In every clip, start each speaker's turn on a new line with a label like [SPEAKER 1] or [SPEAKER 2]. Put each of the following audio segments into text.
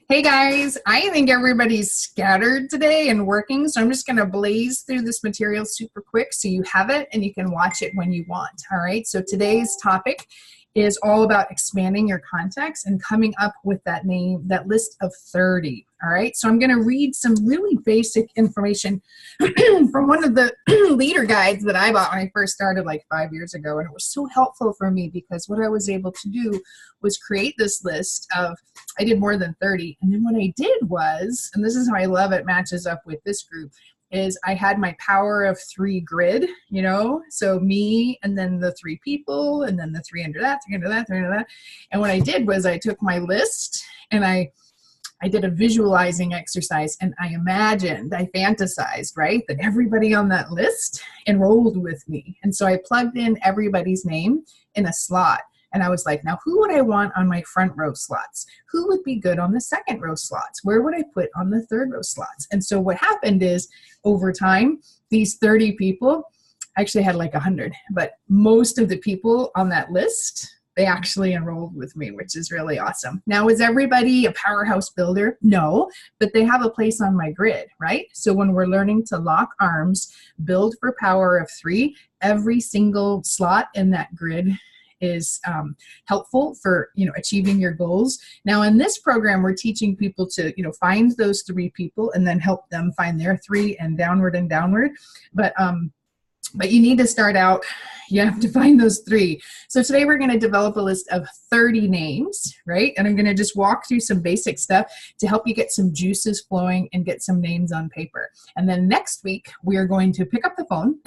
[SPEAKER 1] Hey guys, I think everybody's scattered today and working, so I'm just going to blaze through this material super quick so you have it and you can watch it when you want. All right, so today's topic is all about expanding your contacts and coming up with that list of 30. All right, so I'm going to read some really basic information from one of the leader guides that I bought when I first started like 5 years ago, and it was so helpful for me because what I was able to do was create this list of, I did more than 30, and then what I did was, and this is how I love it matches up with this group, is I had my power of 3 grid, so me and then the 3 people and then the 3 under that, 3 under that, 3 under that. And what I did was I took my list and I did a visualizing exercise, and I fantasized, right, that everybody on that list enrolled with me. And so I plugged in everybody's name in a slot. And I was like, now who would I want on my front row slots? Who would be good on the second row slots? Where would I put on the third row slots? And so what happened is, over time, these 30 people, I actually had like 100, but most of the people on that list, they actually enrolled with me, which is really awesome. Now, is everybody a powerhouse builder? No, but they have a place on my grid, right? So when we're learning to lock arms, build for power of 3, every single slot in that grid is helpful for achieving your goals. Now in this program, we're teaching people to find those 3 people and then help them find their 3 and downward. But you need to start out, you have to find those 3. So today we're going to develop a list of 30 names, right? And I'm going to just walk through some basic stuff to help you get some juices flowing and get some names on paper. And then next week, we are going to pick up the phone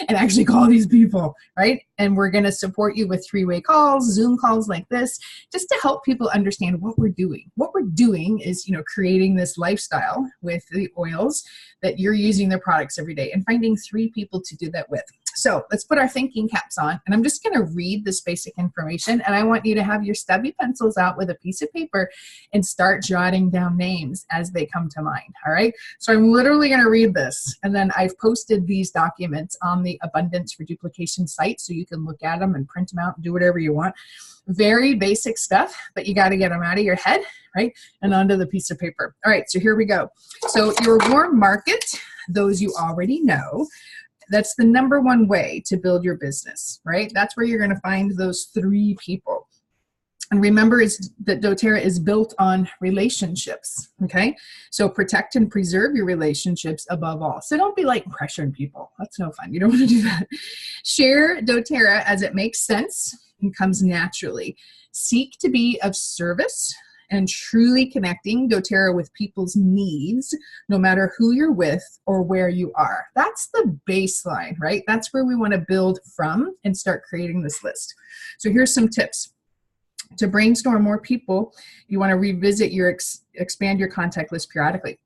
[SPEAKER 1] and actually call these people, right? And we're going to support you with 3-way calls, Zoom calls like this, just to help people understand what we're doing. What we're doing is, creating this lifestyle with the oils that you're using their products every day and finding 3 people to do that with. So let's put our thinking caps on, and I'm just going to read this basic information, and I want you to have your stubby pencils out with a piece of paper and start jotting down names as they come to mind, all right? So I'm literally going to read this, and then I've posted these documents on the Abundance for Duplication site so you can look at them and print them out and do whatever you want. Very basic stuff, but you got to get them out of your head, right, and onto the piece of paper. All right, so here we go. So your warm market, those you already know, that's the number one way to build your business, right? That's where you're going to find those 3 people. And remember that doTERRA is built on relationships, okay? So protect and preserve your relationships above all. So don't be like pressuring people. That's no fun. You don't want to do that. Share doTERRA as it makes sense and comes naturally. Seek to be of service and truly connecting doTERRA with people's needs, no matter who you're with or where you are. That's the baseline, right? That's where we want to build from and start creating this list. So here's some tips. To brainstorm more people, you want to revisit expand your contact list periodically.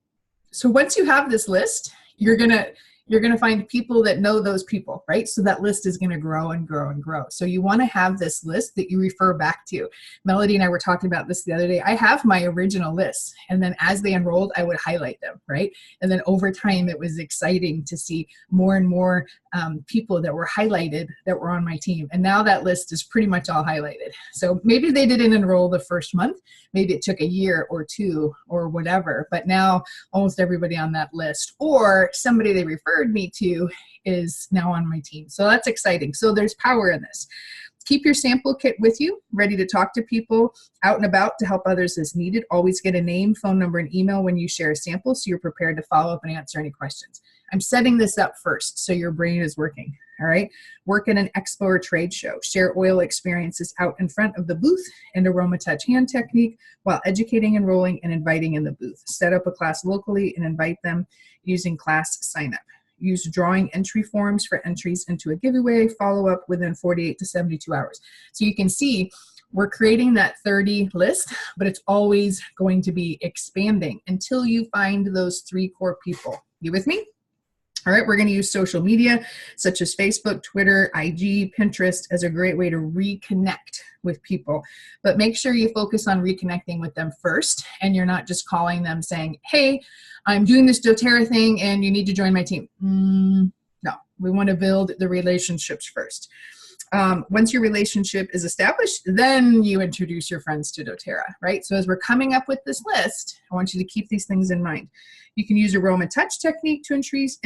[SPEAKER 1] So once you have this list, you're going to find people that know those people, right? So that list is going to grow and grow and grow. So you want to have this list that you refer back to. Melody and I were talking about this the other day. I have my original list, and then as they enrolled, I would highlight them, right? And then over time, it was exciting to see more and more people that were highlighted that were on my team. And now that list is pretty much all highlighted. So maybe they didn't enroll the first month. Maybe it took a year or 2 or whatever, but now almost everybody on that list or somebody they referred me to is now on my team. So that's exciting. So there's power in this. Keep your sample kit with you, ready to talk to people out and about to help others as needed. Always get a name, phone number, and email when you share a sample so you're prepared to follow up and answer any questions. I'm setting this up first so your brain is working, all right? Work at an expo or trade show. Share oil experiences out in front of the booth and aroma touch hand technique while educating, enrolling, and inviting in the booth. Set up a class locally and invite them using class sign up. Use drawing entry forms for entries into a giveaway. Follow up within 48 to 72 hours. So you can see we're creating that 30 list, but it's always going to be expanding until you find those 3 core people. You with me? All right, we're going to use social media such as Facebook, Twitter, IG, Pinterest as a great way to reconnect with people. But make sure you focus on reconnecting with them first, and you're not just calling them saying, hey, I'm doing this doTERRA thing and you need to join my team. No, we want to build the relationships first. Once your relationship is established, then you introduce your friends to doTERRA, right? So as we're coming up with this list, I want you to keep these things in mind. You can use aroma touch technique to increase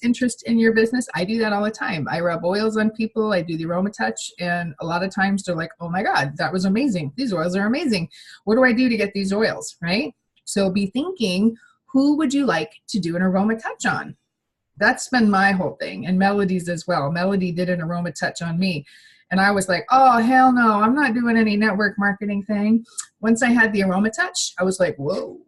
[SPEAKER 1] interest in your business. I do that all the time. I rub oils on people. I do the aroma touch, and a lot of times they're like, oh my God, that was amazing. These oils are amazing. What do I do to get these oils, right? So be thinking, who would you like to do an aroma touch on? That's been my whole thing, and Melody's as well. Melody did an aroma touch on me, and I was like, oh, hell no, I'm not doing any network marketing thing. Once I had the aroma touch, I was like, whoa.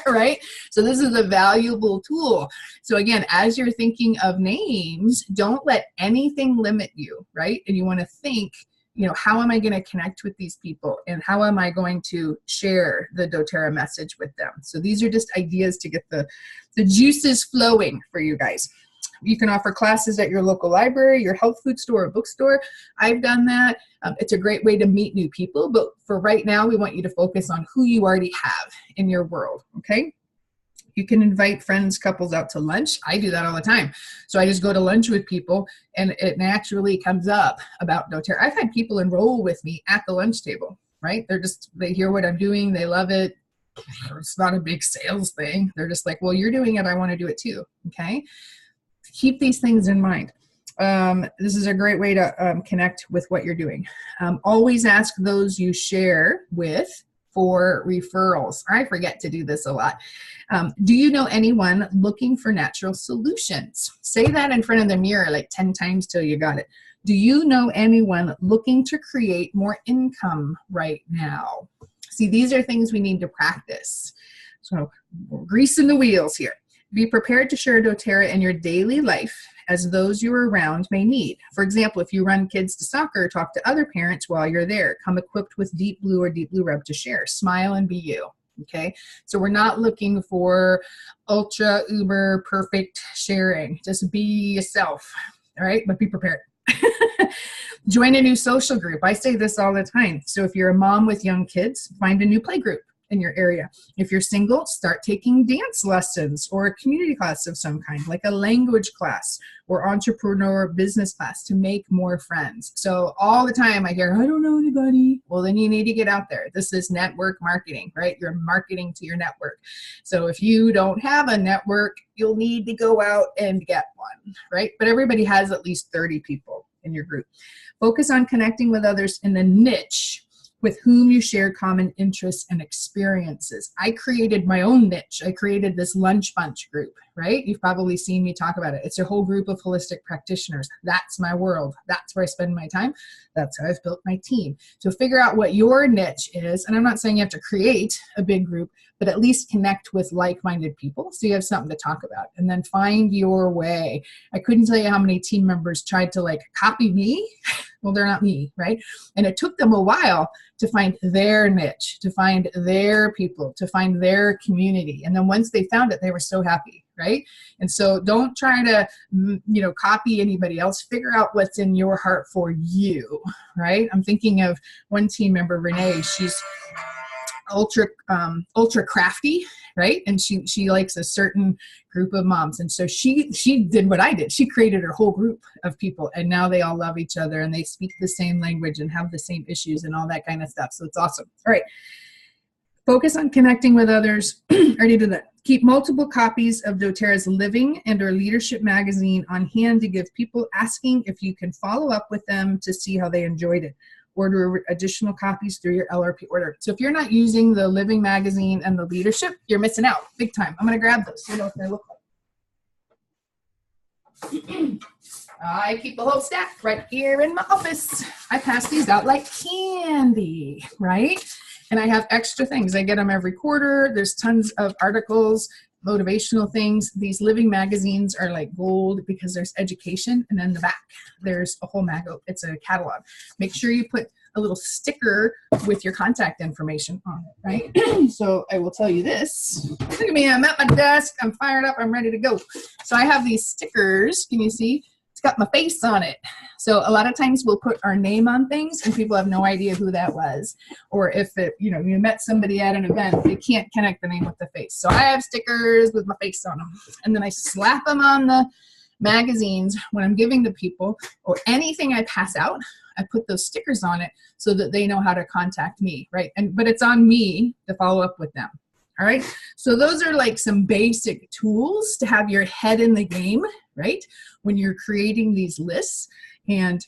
[SPEAKER 1] Right? So this is a valuable tool. So again, as you're thinking of names, don't let anything limit you, right? And you want to think, you know, how am I going to connect with these people, and how am I going to share the doTERRA message with them? So these are just ideas to get the juices flowing for you guys. You can offer classes at your local library, your health food store, or bookstore. I've done that. It's a great way to meet new people, but for right now, we want you to focus on who you already have in your world, okay? You can invite friends, couples out to lunch. I do that all the time. So I just go to lunch with people, and it naturally comes up about doTERRA. I've had people enroll with me at the lunch table, right? They hear what I'm doing. They love it. It's not a big sales thing. They're just like, well, you're doing it. I want to do it too, okay? Keep these things in mind. This is a great way to connect with what you're doing. Always ask those you share with for referrals. I forget to do this a lot. Do you know anyone looking for natural solutions? Say that in front of the mirror like 10 times till you got it. Do you know anyone looking to create more income right now? See, these are things we need to practice. So we're greasing the wheels here. Be prepared to share doTERRA in your daily life as those you're around may need. For example, if you run kids to soccer, talk to other parents while you're there. Come equipped with Deep Blue or Deep Blue Rub to share. Smile and be you. Okay, so we're not looking for ultra uber perfect sharing. Just be yourself, all right? But be prepared. Join a new social group. I say this all the time. So if you're a mom with young kids, find a new play group in your area. If you're single, start taking dance lessons or a community class of some kind, like a language class or entrepreneur business class, to make more friends. So all the time I hear, I don't know anybody. Well, then you need to get out there. This is network marketing, right? You're marketing to your network. So if you don't have a network, you'll need to go out and get one, right? But everybody has at least 30 people in your group. Focus on connecting with others in the niche with whom you share common interests and experiences. I created my own niche. I created this lunch bunch group, right? You've probably seen me talk about it. It's a whole group of holistic practitioners. That's my world. That's where I spend my time. That's how I've built my team. So figure out what your niche is. And I'm not saying you have to create a big group, but at least connect with like-minded people so you have something to talk about. And then find your way. I couldn't tell you how many team members tried to copy me. Well, they're not me, right? And it took them a while to find their niche, to find their people, to find their community. And then once they found it, they were so happy, right? And so don't try to, copy anybody else. Figure out what's in your heart for you, right? I'm thinking of one team member, Renee. She's ultra crafty, right? And she likes a certain group of moms. And so she did what I did. She created her whole group of people, and now they all love each other and they speak the same language and have the same issues and all that kind of stuff. So it's awesome. All right. Focus on connecting with others. Already did that. Keep multiple copies of doTERRA's Living and or Leadership magazine on hand to give people asking if you can follow up with them to see how they enjoyed it. Order additional copies through your LRP order. So if you're not using the Living magazine and the Leadership, you're missing out big time. I'm going to grab those so you know what they look like. I keep a whole stack right here in my office. I pass these out like candy, right? And I have extra things. I get them every quarter. There's tons of articles, motivational things. These Living magazines are like gold because there's education, and then the back there's a whole it's a catalog. Make sure you put a little sticker with your contact information on it, right? So I will tell you this. Look at me, I'm at my desk, I'm fired up, I'm ready to go. So I have these stickers, can you see? It's got my face on it. So a lot of times we'll put our name on things and people have no idea who that was. Or if you met somebody at an event, they can't connect the name with the face. So I have stickers with my face on them. And then I slap them on magazines, when I'm giving to people, or anything I pass out, I put those stickers on it so that they know how to contact me, right? But it's on me to follow up with them. All right. So those are like some basic tools to have your head in the game, right? When you're creating these lists and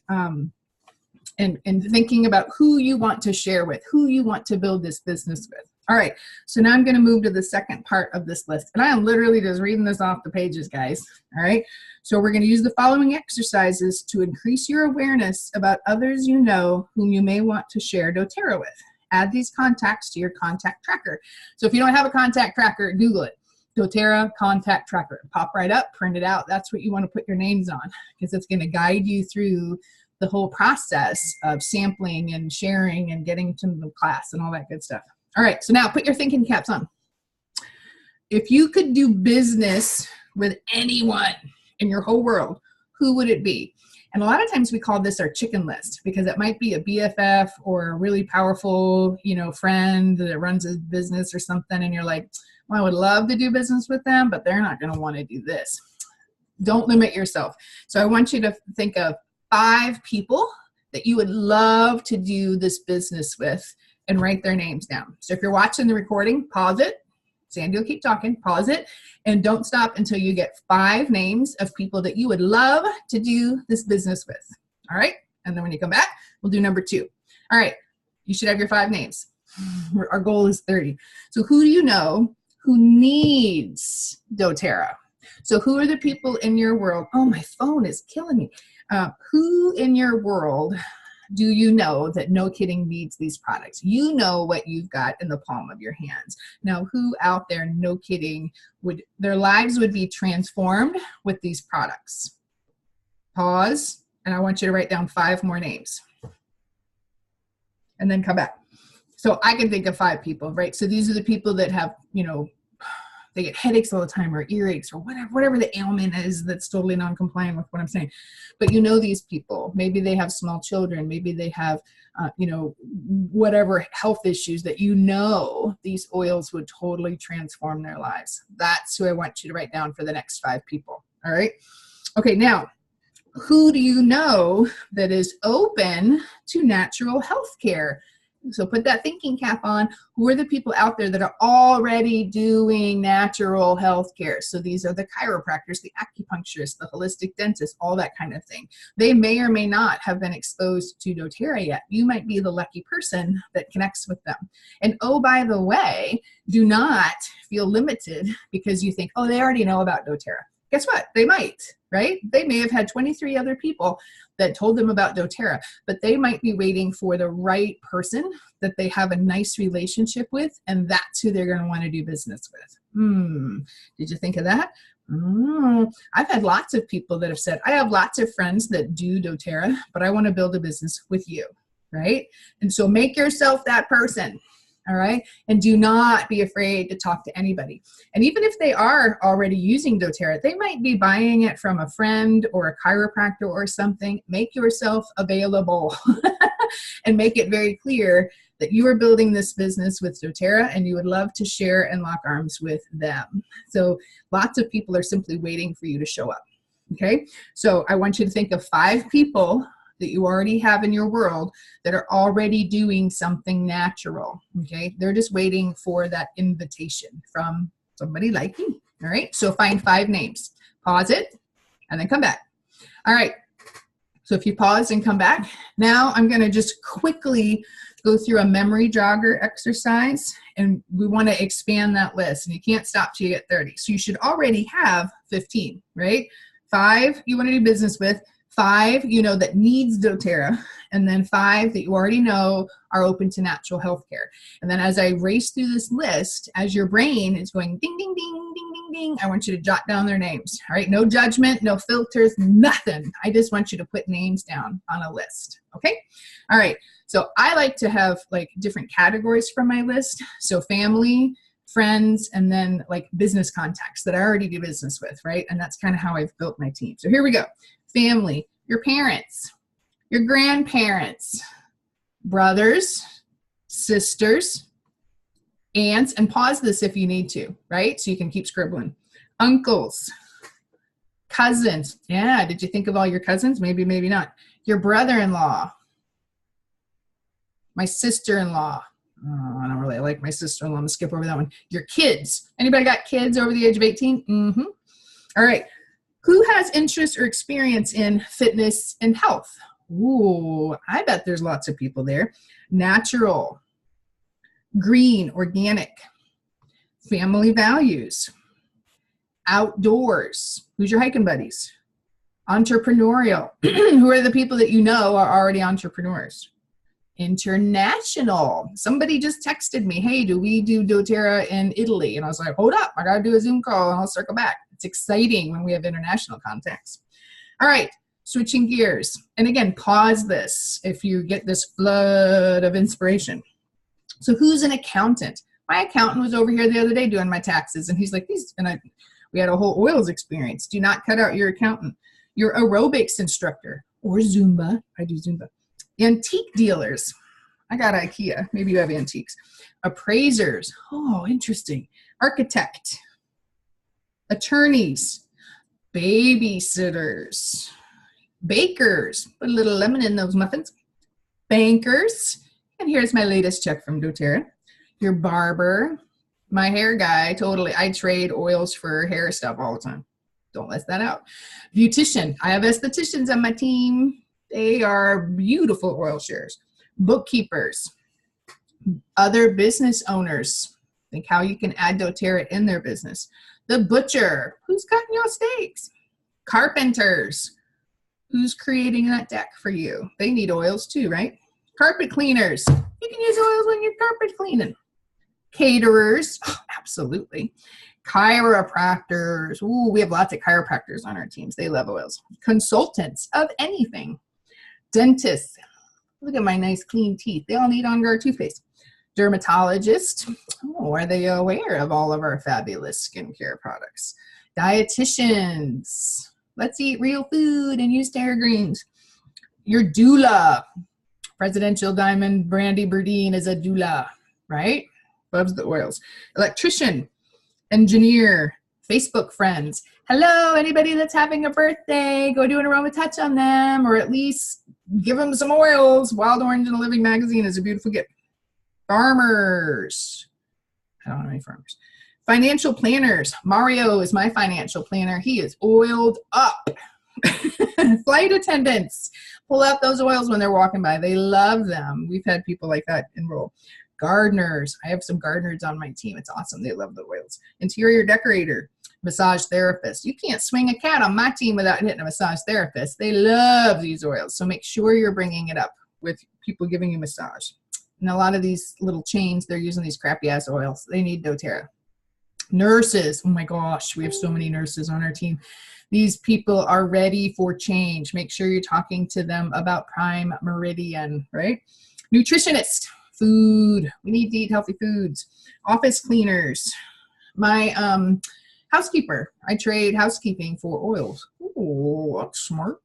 [SPEAKER 1] thinking about who you want to share with, who you want to build this business with. All right, so now I'm going to move to the second part of this list. And I am literally just reading this off the pages, guys. All right, so we're going to use the following exercises to increase your awareness about others you know whom you may want to share doTERRA with. Add these contacts to your contact tracker. So if you don't have a contact tracker, Google it. doTERRA contact tracker. Pop right up, print it out. That's what you want to put your names on, because it's going to guide you through the whole process of sampling and sharing and getting to the class and all that good stuff. All right, so now put your thinking caps on. If you could do business with anyone in your whole world, who would it be? And a lot of times we call this our chicken list, because it might be a BFF or a really powerful, friend that runs a business or something, and you're like, well, I would love to do business with them, but they're not going to want to do this. Don't limit yourself. So I want you to think of 5 people that you would love to do this business with and write their names down. So if you're watching the recording, pause it. Sandy will keep talking. Pause it. And don't stop until you get 5 names of people that you would love to do this business with. All right? And then when you come back, we'll do number 2. All right. You should have your 5 names. Our goal is 30. So who do you know who needs doTERRA? So who are the people in your world? Oh, my phone is killing me. Who in your world do you know that, no kidding, needs these products? You know what you've got in the palm of your hands. Now, who out there, no kidding, their lives would be transformed with these products? Pause, and I want you to write down 5 more names. And then come back. So I can think of 5 people, right? So these are the people that have, they get headaches all the time, or earaches, or whatever the ailment is that's totally non-compliant with what I'm saying. But these people, maybe they have small children, maybe they have, whatever health issues that these oils would totally transform their lives. That's who I want you to write down for the next 5 people. All right. Okay. Now, who do you know that is open to natural health care? So put that thinking cap on. Who are the people out there that are already doing natural health care? So these are the chiropractors, the acupuncturists, the holistic dentists, all that kind of thing. They may or may not have been exposed to doTERRA yet. You might be the lucky person that connects with them. And oh, by the way, do not feel limited because you think, oh, they already know about doTERRA. Guess what? They might, right? They may have had 23 other people that told them about doTERRA, but they might be waiting for the right person that they have a nice relationship with, and that's who they're going to want to do business with. Did you think of that? I've had lots of people that have said, I have lots of friends that do doTERRA, but I want to build a business with you, right? And so make yourself that person. All right. And do not be afraid to talk to anybody. And even if they are already using doTERRA, they might be buying it from a friend or a chiropractor or something. Make yourself available and make it very clear that you are building this business with doTERRA and you would love to share and lock arms with them. So lots of people are simply waiting for you to show up. Okay. So I want you to think of 5 people that you already have in your world that are already doing something natural. Okay. They're just waiting for that invitation from somebody like you. All right. So find 5 names, pause it, and then come back. All right. So if you pause and come back, now I'm going to just quickly go through a memory jogger exercise, and we want to expand that list, and you can't stop till you get 30. So you should already have 15, right? 5 you want to do business with, 5 that needs doTERRA, and then 5 that you already know are open to natural health care. And then as I race through this list, as your brain is going ding, ding, ding, ding, ding, ding, I want you to jot down their names. All right, no judgment, no filters, nothing. I just want you to put names down on a list. Okay. All right. So I like to have like different categories from my list. So family, friends, and then like business contacts that I already do business with, right? And that's kind of how I've built my team. So here we go. Family, your parents, your grandparents, brothers, sisters, aunts, and pause this if you need to, right? So you can keep scribbling. Uncles, Cousins. Yeah, did you think of all your cousins? Maybe, maybe not. Your brother-in-law. My sister-in-law. Oh, I don't really like my sister-in-law. I'm going to skip over that one. Your kids. Anybody got kids over the age of 18? Mm-hmm. All right. Who has interest or experience in fitness and health? Ooh, I bet there's lots of people there. Natural, green, organic, family values, outdoors. Who's your hiking buddies? Entrepreneurial. Who are the people that you know are already entrepreneurs? International. Somebody just texted me, hey, do we do doTERRA in Italy? And I was like, hold up, I got to do a Zoom call and I'll circle back. It's exciting when we have international contacts. All right, switching gears. And again, pause this if you get this flood of inspiration. So who's an accountant? My accountant was over here the other day doing my taxes, and he's like, we had a whole oils experience. Do not cut out your accountant. Your aerobics instructor or Zumba. I do Zumba. Antique dealers. I got IKEA. Maybe you have antiques. Appraisers. Oh, interesting. Architect. Attorneys. Babysitters. Bakers. Put a little lemon in those muffins. Bankers. And here's my latest check from doTERRA. Your barber. My hair guy. Totally. I trade oils for hair stuff all the time. Don't let that out. Beautician. I have estheticians on my team. They are beautiful oil shares. Bookkeepers. Other business owners. Think how you can add doTERRA in their business. The butcher. Who's cutting your steaks? Carpenters. Who's creating that deck for you? They need oils too, right? Carpet cleaners. You can use oils when you're carpet cleaning. Caterers. Oh, absolutely. Chiropractors. Ooh, we have lots of chiropractors on our teams. They love oils. Consultants of anything. Dentists. Look at my nice clean teeth. They all need On Guard toothpaste. Dermatologist. Oh, are they aware of all of our fabulous skincare products? Dietitians. Let's eat real food and use Terra Greens. Your doula. Presidential Diamond Brandy Burdine is a doula, right? Loves the oils. Electrician. Engineer. Facebook friends. Hello, anybody that's having a birthday, go do an aroma touch on them, or at least give them some oils. Wild Orange and a Living magazine is a beautiful gift. Farmers. I don't know any farmers. Financial planners. Mario is my financial planner. He is oiled up. Flight attendants. Pull out those oils when they're walking by. They love them. We've had people like that enroll. Gardeners. I have some gardeners on my team. It's awesome. They love the oils. Interior decorator. Massage therapist. You can't swing a cat on my team without hitting a massage therapist. They love these oils. So make sure you're bringing it up with people giving you massage. And a lot of these little chains, they're using these crappy ass oils. They need doTERRA. Nurses. Oh my gosh, we have so many nurses on our team. These people are ready for change. Make sure you're talking to them about Prime Meridian, right? Nutritionist. Food. We need to eat healthy foods. Office cleaners. My housekeeper. I trade housekeeping for oils. Ooh, that's smart.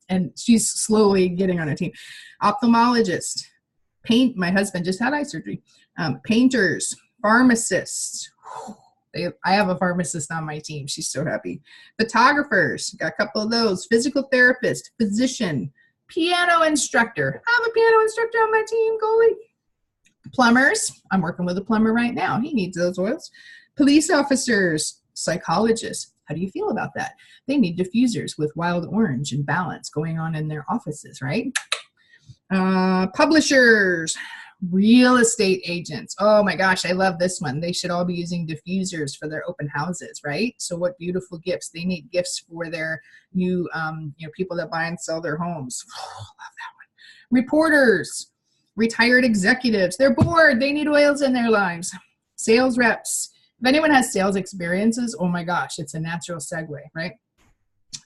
[SPEAKER 1] And she's slowly getting on a team. Ophthalmologist. My husband just had eye surgery. Painters. Pharmacists. I have a pharmacist on my team. She's so happy. Photographers. Got a couple of those. Physical therapist. Physician. Piano instructor. I have a piano instructor on my team, Goalie. Plumbers. I'm working with a plumber right now. He needs those oils. Police officers. Psychologists. How do you feel about that? They need diffusers with Wild Orange and Balance going on in their offices, right? Publishers. Real estate agents. Oh my gosh, I love this one. They should all be using diffusers for their open houses, right? So what beautiful gifts. They need gifts for their new people that buy and sell their homes. Oh, love that one. Reporters. Retired executives. They're bored. They need oils in their lives. Sales reps. If anyone has sales experiences, oh my gosh, it's a natural segue, right?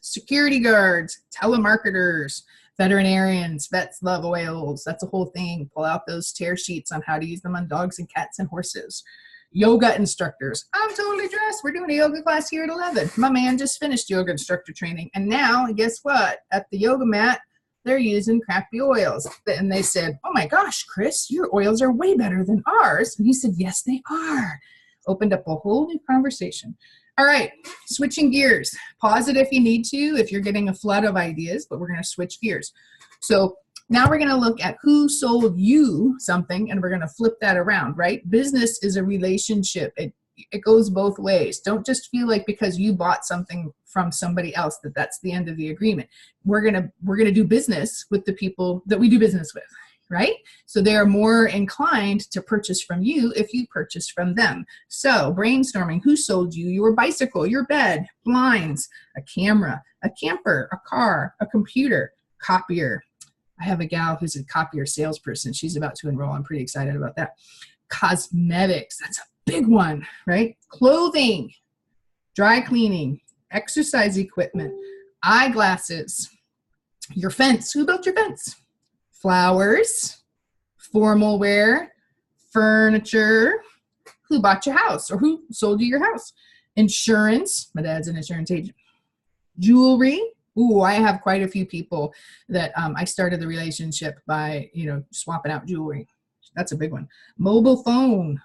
[SPEAKER 1] Security guards. Telemarketers. Veterinarians. Vets love oils. That's a whole thing. Pull out those tear sheets on how to use them on dogs and cats and horses. Yoga instructors. I'm totally dressed. We're doing a yoga class here at 11. My man just finished yoga instructor training. And now, guess what? At the yoga mat, they're using crappy oils. And they said, oh my gosh, Chris, your oils are way better than ours. And he said, yes, they are. Opened up a whole new conversation. All right, switching gears. Pause it if you need to, if you're getting a flood of ideas, but we're going to switch gears. So now we're going to look at who sold you something, and we're going to flip that around, right? Business is a relationship. It goes both ways. Don't just feel like because you bought something from somebody else that that's the end of the agreement. We're gonna do business with the people that we do business with, right? So they are more inclined to purchase from you if you purchase from them. So brainstorming, who sold you your bicycle, your bed, blinds, a camera, a camper, a car, a computer, copier. I have a gal who's a copier salesperson. She's about to enroll. I'm pretty excited about that. Cosmetics, that's a big one, right? Clothing, dry cleaning, exercise equipment, eyeglasses, your fence. Who built your fence? Flowers, formal wear, furniture. Who bought your house or who sold you your house? Insurance. My dad's an insurance agent. Jewelry. Ooh, I have quite a few people that I started the relationship by, swapping out jewelry. That's a big one. Mobile phone.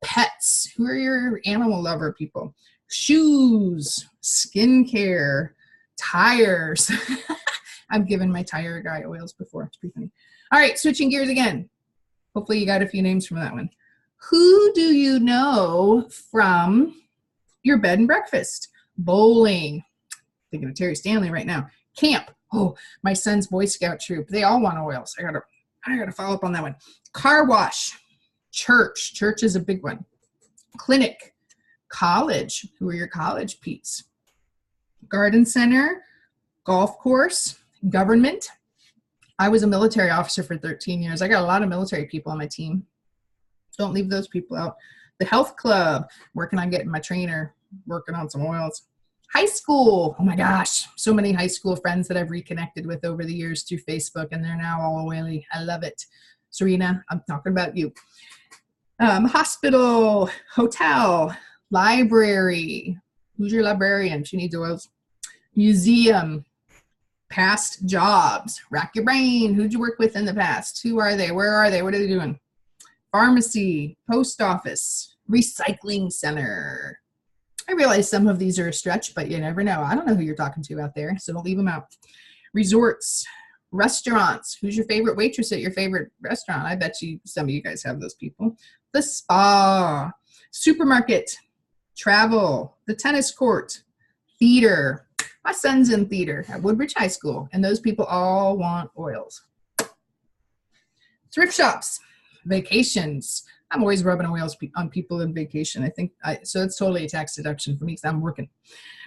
[SPEAKER 1] Pets. Who are your animal lover people? Shoes, skincare, tires. I've given my tire guy oils before. It's pretty funny. All right, switching gears again. Hopefully you got a few names from that one. Who do you know from your bed and breakfast? Bowling. Thinking of Terry Stanley right now. Camp. Oh, my son's Boy Scout troop. They all want oils. I gotta follow up on that one. Car wash. Church. Church is a big one. Clinic. College. Who are your college peeps? Garden center. Golf course. Government. I was a military officer for 13 years. I got a lot of military people on my team. Don't leave those people out. The health club. Working on getting my trainer. Working on some oils. High school. Oh my gosh. So many high school friends that I've reconnected with over the years through Facebook, and they're now all oily. I love it. Serena, I'm talking about you. Hospital, hotel, library. Who's your librarian? She needs oils. Museum, past jobs. Rack your brain. Who'd you work with in the past? Who are they? Where are they? What are they doing? Pharmacy, post office, recycling center. I realize some of these are a stretch, but you never know. I don't know who you're talking to out there, so don't leave them out. Resorts, restaurants. Who's your favorite waitress at your favorite restaurant? I bet you some of you guys have those people. The spa, supermarket, travel, the tennis court, theater. My son's in theater at Woodbridge High School, and those people all want oils. Thrift shops, vacations. I'm always rubbing oils on people in vacation. So it's totally a tax deduction for me because I'm working.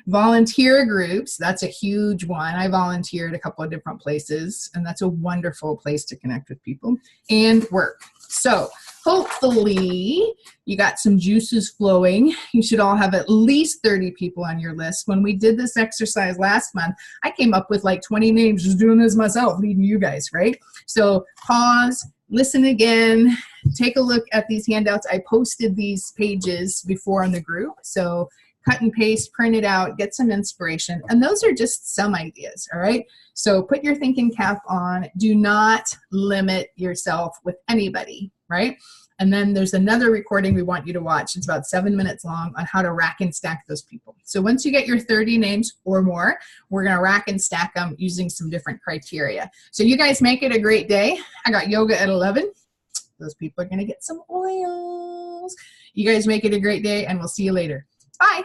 [SPEAKER 1] Volunteer groups, that's a huge one. I volunteer at a couple of different places, and that's a wonderful place to connect with people. And work. So hopefully you got some juices flowing. You should all have at least 30 people on your list. When we did this exercise last month, I came up with like 20 names just doing this myself, leading you guys, right? So pause, listen again, take a look at these handouts. I posted these pages before in the group. So cut and paste, print it out, get some inspiration. And those are just some ideas, all right? So put your thinking cap on. Do not limit yourself with anybody, right? And then there's another recording we want you to watch. It's about 7 minutes long on how to rack and stack those people. So once you get your 30 names or more, we're going to rack and stack them using some different criteria. So you guys make it a great day. I got yoga at 11. Those people are going to get some oils. You guys make it a great day, and we'll see you later. Bye.